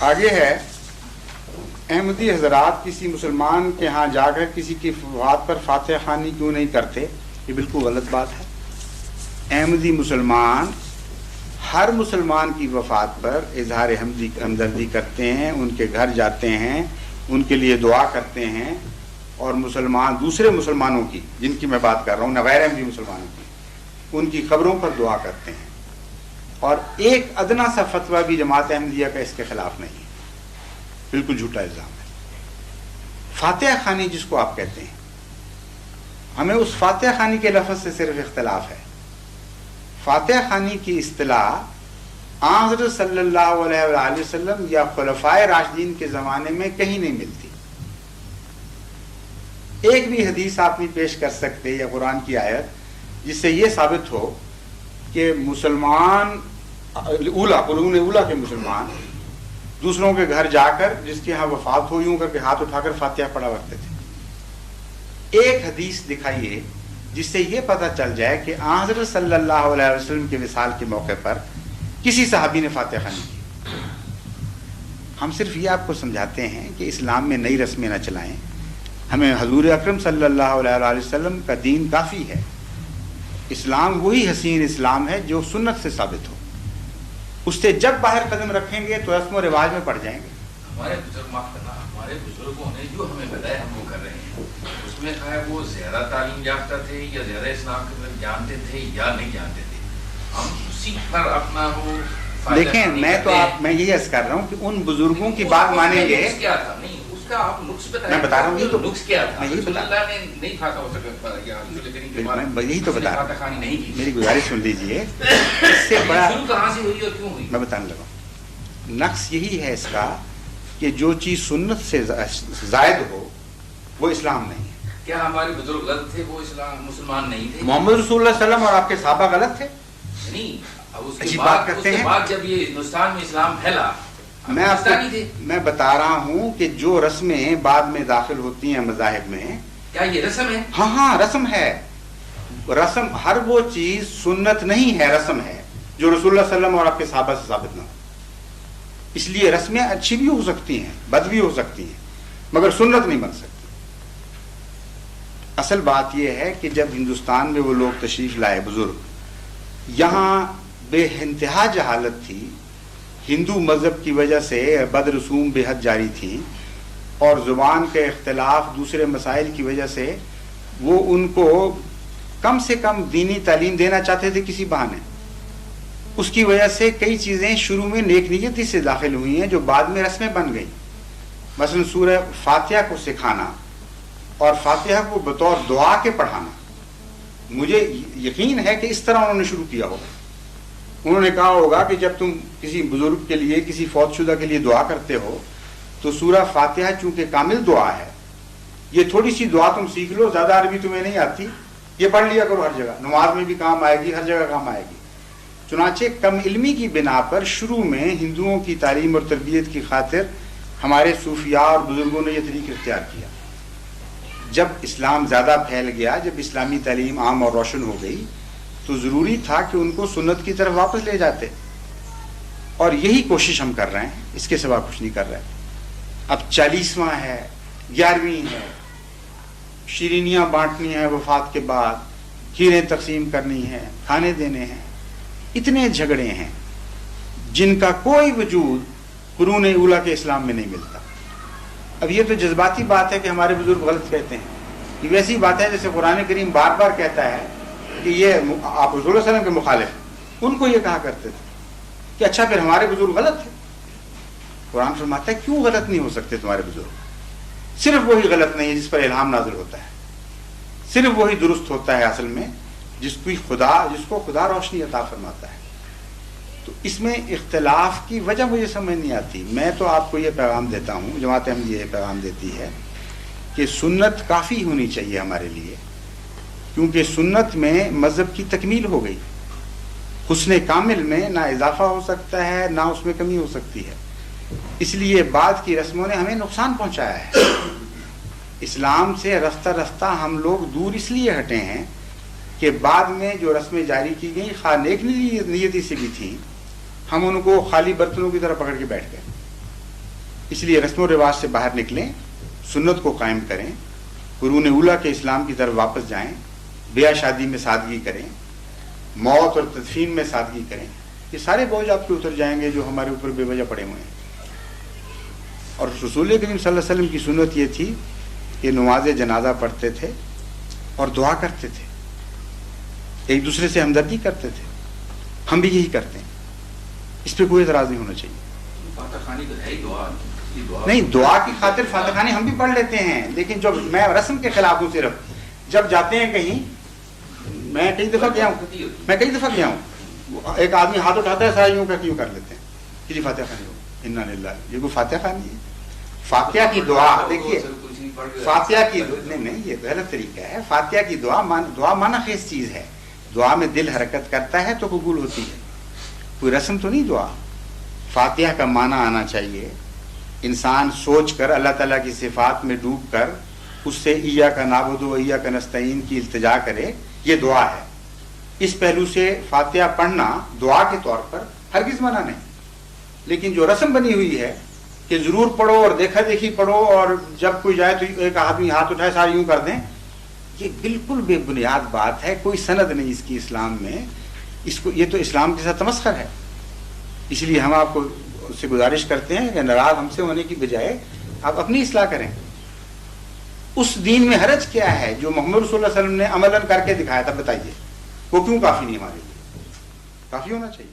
آگے ہے احمدی حضرات کسی مسلمان کے ہاں جا کر کسی کی وفات پر فاتحہ خوانی کیوں نہیں کرتے؟ یہ بالکل غلط بات ہے۔ احمدی مسلمان ہر مسلمان کی وفات پر اظہار ہمدردی کرتے ہیں، ان کے گھر جاتے ہیں، ان کے لیے دعا کرتے ہیں، اور مسلمان دوسرے مسلمانوں کی، جن کی میں بات کر رہا ہوں، نہ غیر احمدی مسلمانوں کی، ان کی قبروں پر دعا کرتے ہیں۔ اور ایک ادنا سا فتویٰ بھی جماعت احمدیہ کا اس کے خلاف نہیں ہے، بالکل جھوٹا الزام ہے۔ فاتحہ خوانی جس کو آپ کہتے ہیں، ہمیں اس فاتحہ خوانی کے لفظ سے صرف اختلاف ہے۔ فاتحہ خوانی کی اصطلاح حضرت صلی اللہ علیہ وآلہ وسلم یا خلفائے راشدین کے زمانے میں کہیں نہیں ملتی۔ ایک بھی حدیث آپ نہیں پیش کر سکتے یا قرآن کی آیت جس سے یہ ثابت ہو کہ مسلمان قرون اولا کے مسلمان دوسروں کے گھر جا کر جس کے ہاں وفات ہو یوں کر کے ہاتھ اٹھا کر فاتحہ پڑھا کرتے تھے۔ ایک حدیث دکھائیے جس سے یہ پتہ چل جائے کہ حضرت صلی اللہ علیہ وسلم کے وصال کے موقع پر کسی صحابی نے فاتحہ خوانی کی۔ ہم صرف یہ آپ کو سمجھاتے ہیں کہ اسلام میں نئی رسمیں نہ چلائیں، ہمیں حضور اکرم صلی اللہ علیہ وسلم کا دین کافی ہے۔ اسلام وہی حسین اسلام ہے جو سنت سے ثابت ہو، اس سے جب باہر قدم رکھیں گے تو رسم و رواج میں پڑ جائیں گے۔ ہمارے بزرگ معاف کرنا، ہمارے بزرگوں نے جو ہمیں بتایا ہم وہ کر رہے ہیں، اس میں کہا ہے وہ زیادہ تعلیم یافتہ تھے یا زیادہ اسلام کے بارے جانتے تھے یا نہیں جانتے تھے، ہم اسی پر اپنا وہ دیکھیں۔ میں یہی عرض کر رہا ہوں کہ ان بزرگوں کی بات مانیں گے۔ کیا تھا نہیں اس کا آپ نقص بتائیں، میں بتا رہا ہوں، تو نقص کیا تھا؟ رسول اللہ نے نہیں کھاتا ہو سکتا یا یہی تو بتا رہا ہوں، نہیں کی، میری گزارش سن لیجیے۔ اس سے بڑا شروع کہاں سے ہوئی اور کیوں ہوئی؟ میں بتانے لگا ہوں۔ نقص یہی ہے اس کا کہ جو چیز سنت سے زائد ہو وہ اسلام نہیں ہے۔ کیا ہمارے بزرگ غلط تھے؟ وہ اسلام مسلمان نہیں تھے؟ محمد رسول اللہ صلی اللہ علیہ وسلم اور آپ کے صحابہ غلط تھے؟ نہیں، اس اچھی کے بات کرتے ہیں۔ بعد جب یہ ہندوستان میں اسلام پھیلا، میں آپ میں بتا رہا ہوں کہ جو رسمیں بعد میں داخل ہوتی ہیں مذاہب میں، کیا یہ رسم ہے؟ ہاں رسم ہے۔ رسم ہر وہ چیز سنت نہیں ہے، رسم ہے جو رسول اللہ صلی اللہ علیہ وسلم اور آپ کے صحابہ سے ثابت نہ ہو۔ اس لیے رسمیں اچھی بھی ہو سکتی ہیں، بد بھی ہو سکتی ہیں، مگر سنت نہیں بن سکتی۔ اصل بات یہ ہے کہ جب ہندوستان میں وہ لوگ تشریف لائے بزرگ، یہاں بے انتہا جہالت تھی، ہندو مذہب کی وجہ سے بد رسوم بے حد جاری تھی، اور زبان کے اختلاف دوسرے مسائل کی وجہ سے وہ ان کو کم سے کم دینی تعلیم دینا چاہتے تھے کسی بہانے۔ اس کی وجہ سے کئی چیزیں شروع میں نیک نیتی سے داخل ہوئی ہیں جو بعد میں رسمیں بن گئیں، مثلا سورہ فاتحہ کو سکھانا اور فاتحہ کو بطور دعا کے پڑھانا۔ مجھے یقین ہے کہ اس طرح انہوں نے شروع کیا ہوگا۔ انہوں نے کہا ہوگا کہ جب تم کسی بزرگ کے لیے، کسی فوت شدہ کے لیے دعا کرتے ہو تو سورہ فاتحہ چونکہ کامل دعا ہے، یہ تھوڑی سی دعا تم سیکھ لو، زیادہ عربی تمہیں نہیں آتی، یہ پڑھ لیا کرو، ہر جگہ نماز میں بھی کام آئے گی، ہر جگہ کام آئے گی۔ چنانچہ کم علمی کی بنا پر شروع میں ہندوؤں کی تعلیم اور تربیت کی خاطر ہمارے صوفیاء اور بزرگوں نے یہ طریقہ اختیار کیا۔ جب اسلام زیادہ پھیل گیا، جب اسلامی تعلیم عام اور روشن ہو گئی، تو ضروری تھا کہ ان کو سنت کی طرف واپس لے جاتے، اور یہی کوشش ہم کر رہے ہیں، اس کے سوا کچھ نہیں کر رہے۔ اب 40واں ہے، 11ویں ہے، شیرینیاں بانٹنی ہیں وفات کے بعد، کھیریں تقسیم کرنی ہیں، کھانے دینے ہیں، اتنے جھگڑے ہیں جن کا کوئی وجود قرون اولا کے اسلام میں نہیں ملتا۔ اب یہ تو جذباتی بات ہے کہ ہمارے بزرگ غلط کہتے ہیں، یہ ویسی بات ہے جیسے قرآن کریم بار بار کہتا ہے کہ یہ آپ رسول اللہ علیہ وسلم کے مخالف ہیں۔ ان کو یہ کہا کرتے تھے کہ اچھا پھر ہمارے بزرگ غلط ہیں۔ قرآن فرماتا ہے کیوں غلط نہیں ہو سکتے تمہارے بزرگ؟ صرف وہی غلط نہیں ہے جس پر الہام نازل ہوتا ہے، صرف وہی درست ہوتا ہے اصل میں جس کو خدا روشنی عطا فرماتا ہے۔ تو اس میں اختلاف کی وجہ مجھے سمجھ نہیں آتی۔ میں تو آپ کو یہ پیغام دیتا ہوں، جماعت احمدیہ یہ پیغام دیتی ہے کہ سنت کافی ہونی چاہیے ہمارے لیے، کیونکہ سنت میں مذہب کی تکمیل ہو گئی۔ حسن کامل میں نہ اضافہ ہو سکتا ہے نہ اس میں کمی ہو سکتی ہے۔ اس لیے بعد کی رسموں نے ہمیں نقصان پہنچایا ہے۔ اسلام سے رفتہ رفتہ ہم لوگ دور اس لیے ہٹے ہیں کہ بعد میں جو رسمیں جاری کی گئیں خواہ نیک نیتی سے بھی تھیں، ہم ان کو خالی برتنوں کی طرح پکڑ کے بیٹھ گئے۔ اس لیے رسم و رواج سے باہر نکلیں، سنت کو قائم کریں، قرون اولیٰ کے اسلام کی طرف واپس جائیں، بیاہ شادی میں سادگی کریں، موت اور تدفین میں سادگی کریں. یہ سارے بوجھ آپ پہ اتر جائیں گے جو ہمارے اوپر بے وجہ پڑے ہوئے ہیں. اور رسول کریم صلی اللہ علیہ وسلم کی سنت یہ تھی کہ نماز جنازہ پڑھتے تھے اور دعا کرتے تھے، ایک دوسرے سے ہمدردی کرتے تھے. ہم بھی یہی کرتے ہیں، اس پہ کوئی اعتراض نہیں ہونا چاہیے. فاتح خانی تو ہے ہی دعا. نہیں، دعا کی خاطر فاتح خانی ہم بھی پڑھ لیتے ہیں، لیکن جو میں رسم کے خلاف ہوں. صرف جب جاتے ہیں کہیں، میں کئی دفعہ گیا ہوں، ایک آدمی ہاتھ اٹھاتا ہے، سارا یوں کر لیتے ہیں کہ جی فاتح خانی ہو. انا للہ، یہ کوئی فاتح خانی ہے؟ فاتحہ کی دعا دیکھیے، فاتحہ کی نہیں، یہ غلط طریقہ ہے. فاتحہ کی دعا معنی خیز چیز ہے. دعا میں دل حرکت کرتا ہے تو قبول ہوتی ہے، کوئی رسم تو نہیں دعا. فاتحہ کا معنی آنا چاہیے، انسان سوچ کر اللہ تعالیٰ کی صفات میں ڈوب کر اس سے ایاک نعبد و ایاک نستعین کی التجا کرے، یہ دعا ہے. اس پہلو سے فاتحہ پڑھنا دعا کے طور پر ہرگز منع نہیں. لیکن جو رسم بنی ہوئی ہے کہ ضرور پڑھو اور دیکھا دیکھی پڑھو اور جب کوئی جائے تو ایک آدمی ہاتھ اٹھائے سارے یوں کر دیں، یہ بالکل بے بنیاد بات ہے. کوئی سند نہیں اس کی اسلام میں. یہ تو اسلام کے ساتھ تمسخر ہے. اس لیے ہم آپ کو اس سے گزارش کرتے ہیں کہ ناراض ہم سے ہونے کی بجائے آپ اپنی اصلاح کریں. اس دین میں حرج کیا ہے جو محمد رسول اللہ علیہ وسلم نے عملاً کر کے دکھایا تھا؟ بتائیے، وہ کیوں کافی نہیں؟ ہمارے لیے کافی ہونا چاہیے.